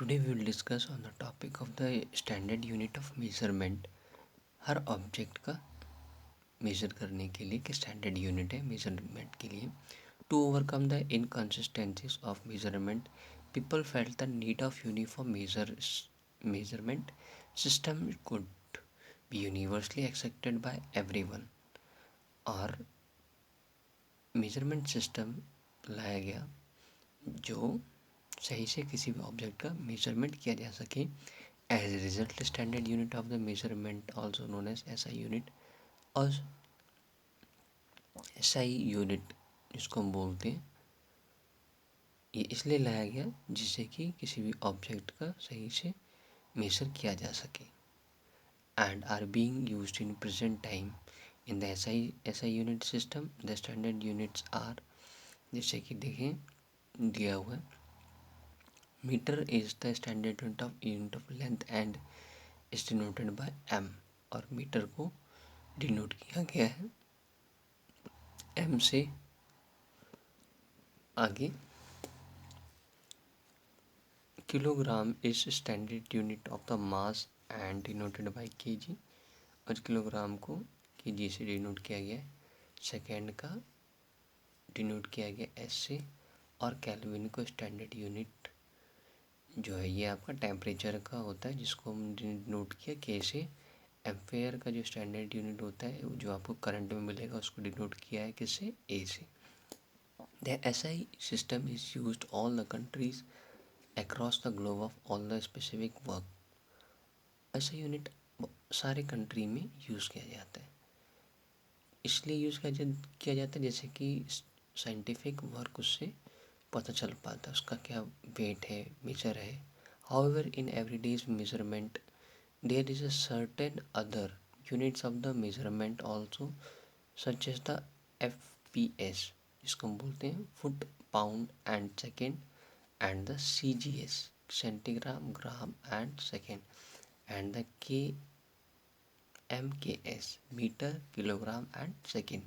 Today we will discuss on the topic of the standard unit of measurement. Her object का major करने के लिए कि standard unit है मेजरमेंट के लिए. To overcome the inconsistencies of measurement, people felt the need of uniform measurement system could be universally accepted by everyone. और measurement system लाया गया जो सही से किसी भी ऑब्जेक्ट का मेजरमेंट किया जा सके. As a result, standard unit of the measurement also known as SI unit, और एसआई यूनिट जिसको हम बोलते हैं, ये इसलिए लाया गया जिससे कि किसी भी ऑब्जेक्ट का सही से मेजर किया जा सके. And are being used in present time in the SI unit system. The standard units are, जैसे कि देखें दिया हुआ है, metre is the standard unit of length and is denoted by M. और मीटर को डिनोट किया गया है एम से. आगे kilogram is standard unit of the mass and denoted by KG. और किलोग्राम को केजी से डिनोट किया गया है. सेकेंड का डिनोट किया गया एस से. और केल्विन को स्टैंडर्ड यूनिट जो है ये आपका टेम्परेचर का होता है जिसको हम डिनोट किया के से. एम्पेयर का जो स्टैंडर्ड यूनिट होता है जो आपको करंट में मिलेगा उसको डिनोट किया है किससे, ए से. The SI system is used all the countries across the globe of all the specific work. ऐसा यूनिट सारे कंट्री में यूज़ किया जाता है. इसलिए यूज़ किया जाता है जैसे कि साइंटिफिक वर्क उससे पता चल पाता है उसका क्या वेट है, मेजर है. However in everyday measurement there is a certain other units of the measurement also, such as the FPS जिसको हम बोलते हैं foot, pound and second, and the CGS centigram, gram and second, and the KMKS metre, kilogram and second.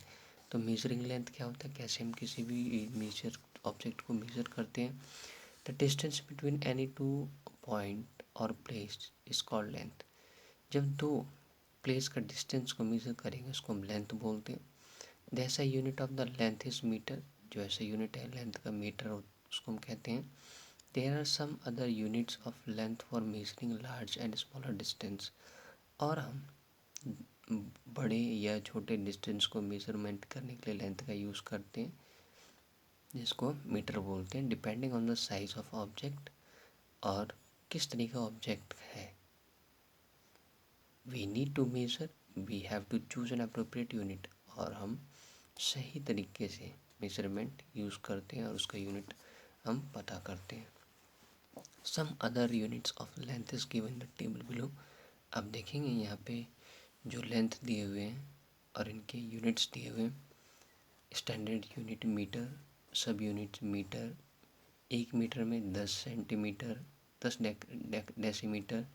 तो measuring length क्या होता है, कैसे हम किसी भी मेजर ऑब्जेक्ट को मेजर करते हैं. The distance between any two point और प्लेस इज कॉल्ड लेंथ. जब दो प्लेस का डिस्टेंस को मेजर करेंगे उसको हम लेंथ बोलते हैं. The SI unit of the length is metre. जो ऐसा यूनिट है लेंथ का मीटर उसको हम कहते हैं. There are some other units of length for measuring large and smaller distance. और हम बड़े या छोटे डिस्टेंस को मेजरमेंट करने के लिए लेंथ का यूज़ करते हैं जिसको मीटर बोलते हैं, depending on the size of object और किस तरह का ऑब्जेक्ट है. We need to measure, we have to choose an appropriate unit. और हम सही तरीके से मेजरमेंट यूज़ करते हैं और उसका यूनिट हम पता करते हैं. Some other units of length is given the table below. अब देखेंगे यहाँ पे जो लेंथ दिए हुए हैं और इनके यूनिट्स दिए हुए हैं. स्टैंडर्ड यूनिट मीटर, सब यूनिट्स मीटर. एक मीटर में 10 सेंटीमीटर, 10 डेसीमीटर.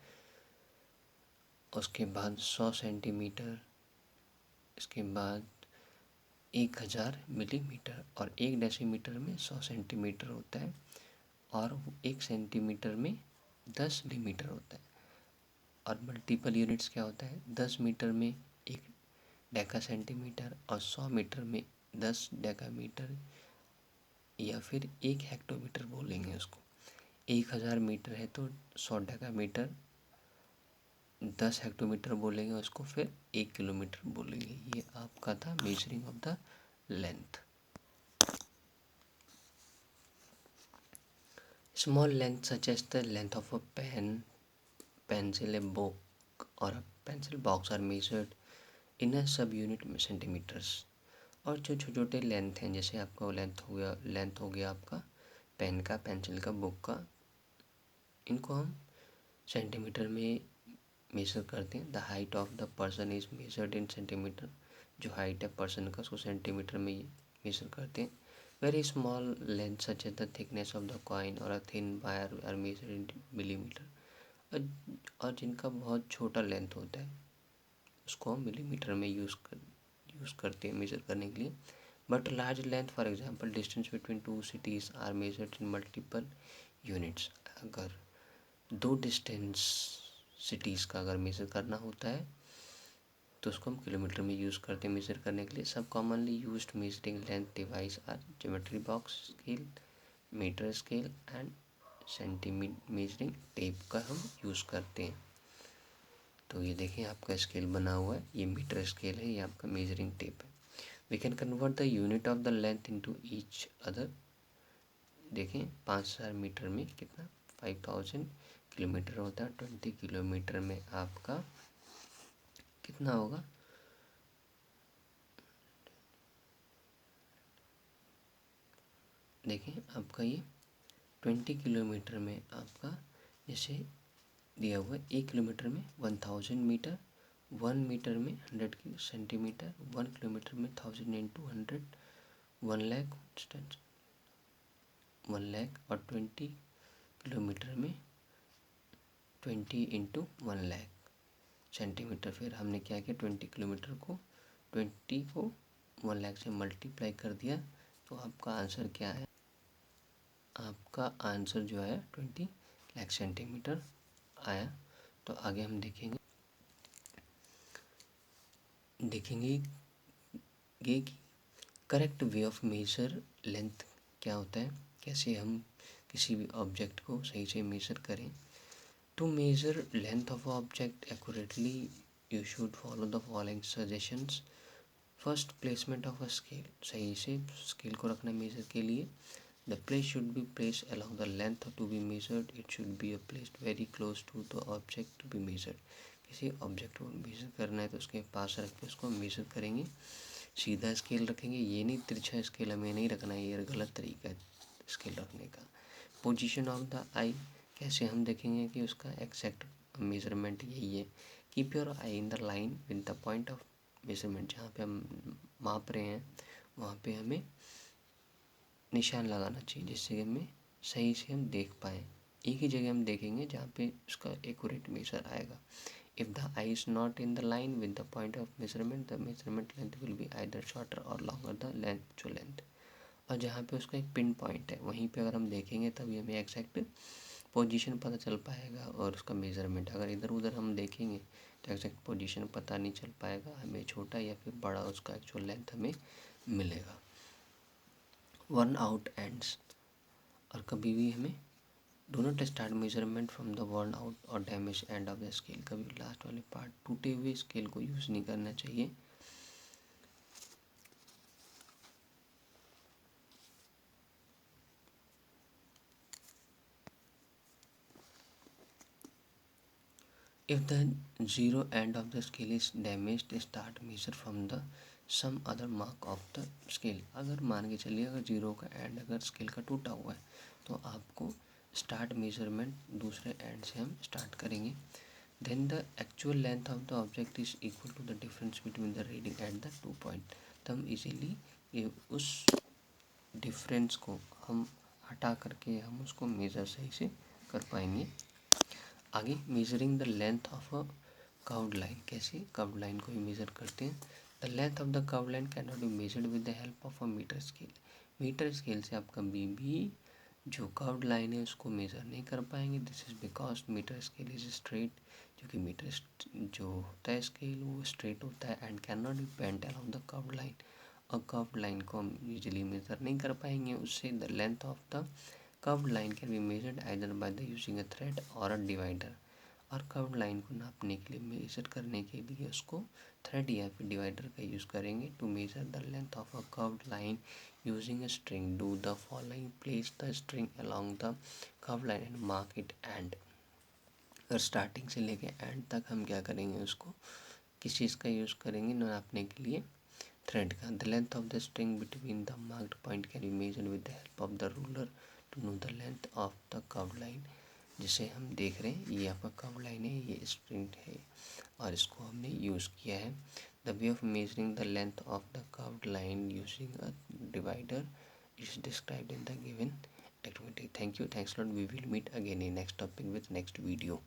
उसके बाद 100 सेंटीमीटर. इसके बाद 1000 मिलीमीटर. और एक डेसीमीटर में 100 सेंटीमीटर होता है और एक सेंटीमीटर में 10 मिलीमीटर होता है. और मल्टीपल यूनिट्स क्या होता है, 10 मीटर में 1 डेका सेंटीमीटर और 100 मीटर में 10 डेका मीटर या फिर 1 हेक्टोमीटर बोलेंगे उसको. 1000 मीटर है तो 100 डेका मीटर, 10 हेक्टोमीटर बोलेंगे उसको, फिर 1 किलोमीटर बोलेंगे. ये आपका था measuring of the length. Small length such as the length of a pen, pencil, a book or a pencil box are measured in a subunit centimeters. और जो छोटे छोटे लेंथ हैं जैसे आपका लेंथ हो गया आपका पेन का, पेंसिल का, बुक का, इनको हम सेंटीमीटर में मेजर करते हैं. The height of the person is measured in centimetre. जो हाइट है पर्सन का उसको सेंटीमीटर में मेजर करते हैं. Very small length such as the thickness of the coin और a thin wire are measured in millimetre. और जिनका बहुत छोटा लेंथ होता है उसको हम मिलीमीटर में यूज़ करते हैं मेजर करने के लिए. But large length, for example distance between two cities are measured in multiple units. अगर दो डिस्टेंस सिटीज़ का अगर मेज़र करना होता है तो उसको हम किलोमीटर में यूज़ करते हैं मेज़र करने के लिए। सब commonly used measuring length device are geometry box scale, metre scale and centimetre measuring tape का हम यूज़ करते हैं। तो ये देखें आपका स्केल बना हुआ है, ये मीटर स्केल है, ये आपका मेजरिंग टेप है। We can convert the unit of the length into each other. देखें 5000 मीटर में कितना 5000 किलोमीटर होता है। 20 किलोमीटर में आपका कितना होगा, देखें आपका ये 20 किलोमीटर में आपका जैसे दिया हुआ है 1 किलोमीटर में 1000 मीटर, 1 मीटर में 100 सेंटीमीटर, 1 किलोमीटर में 1000 इंटू 100 1 लाख डिस्टेंस 1 लाख, और 20 किलोमीटर में 20 इंटू 1 लाख सेंटीमीटर। फिर हमने क्या किया 20 किलोमीटर को 20 को 1 लाख से मल्टीप्लाई कर दिया, तो आपका आंसर क्या है, आपका आंसर जो है 20 लाख सेंटीमीटर आया। तो आगे हम देखेंगे कि correct way of major length क्या होता है, कैसे हम किसी भी ऑब्जेक्ट को सही से मेजर करें। To measure length of object accurately you should follow the following suggestions. First, placement of a scale, सही से स्केल को रखना मेजर के लिए। The place should be place along the length to be measured, it should be placed very close to the object to be measured. किसी object को measure करना है तो उसके पास रख के उसको मेजर करेंगे। सीधा स्केल रखेंगे, ये नहीं तिरछा स्केल हमें नहीं रखना है, ये गलत तरीका है स्केल रखने का। पोजीशन ऑफ द आई, कैसे हम देखेंगे कि उसका एग्जैक्ट मेजरमेंट यही है। Keep your I in the line with the point of measurement, जहाँ पे हम माप रहे हैं वहाँ पे हमें निशान लगाना चाहिए जिससे कि हमें सही से हम देख पाएँ। एक ही जगह हम देखेंगे जहाँ पे उसका एक्यूरेट मेजर आएगा। If the I is not in the line with the point of measurement, the measurement length will be either shorter और लॉन्गर द लेंथ जो लेंथ। और जहाँ पे उसका एक पिन पॉइंट है वहीं पे अगर हम देखेंगे तभी हमें एग्जैक्ट पोजीशन पता चल पाएगा और उसका मेजरमेंट। अगर इधर उधर हम देखेंगे तो एग्जैक्ट पोजीशन पता नहीं चल पाएगा, हमें छोटा या फिर बड़ा उसका एक्चुअल लेंथ हमें मिलेगा। वर्न आउट एंड्स, और कभी भी हमें do not start measurement from the worn out और damage end of the scale, कभी लास्ट वाले पार्ट टूटे हुए स्केल को यूज़ नहीं करना चाहिए। If the zero end of the scale is damaged, start measure from the some other mark of the scale। अगर मान के चलिए अगर जीरो का एंड अगर स्केल का टूटा हुआ है तो आपको स्टार्ट मेजरमेंट दूसरे एंड से हम स्टार्ट करेंगे। Then the actual length of the object is equal to the difference between the reading at the 2 point. तो हम इजीली ये उस डिफरेंस को हम हटा करके हम उसको मेज़र सही से कर पाएंगे। आगे measuring the length of a curved line, कैसे कर्व्ड लाइन को भी मेजर करते हैं। The length of the curved line can not be measured with the help of a metre scale. Metre scale से आप कभी भी जो कर्व्ड लाइन है उसको मेजर नहीं कर पाएंगे। This is because metre scale is straight, क्योंकि मीटर जो होता है स्केल वो स्ट्रेट होता है and can not be bent along the curved line. और कर्व्ड लाइन को हम यूजली मेजर नहीं कर पाएंगे उससे। The length of the curved line can be measured either by the using a thread or a divider. और curved line को नापने के लिए मेजर करने के लिए उसको थ्रेड या फिर डिवाइडर का यूज़ करेंगे। To measure the length of a curved line using a string, do the following, place the string along the curved line and mark it end. और स्टार्टिंग से लेके एंड तक हम क्या करेंगे, उसको किस चीज़ का यूज़ करेंगे नापने के लिए, थ्रेड का। The length of the string between the marked point can be measured with the help of the ruler to know the length of the curved line. जिसे हम देख रहे हैं ये आपका कर्व्ड लाइन है, ये स्ट्रिंग है और इसको हमने यूज़ किया है। The way of measuring the length of the curved line using a divider is described in the given activity. Thank you. Thanks a lot. We will meet again in next topic with next video.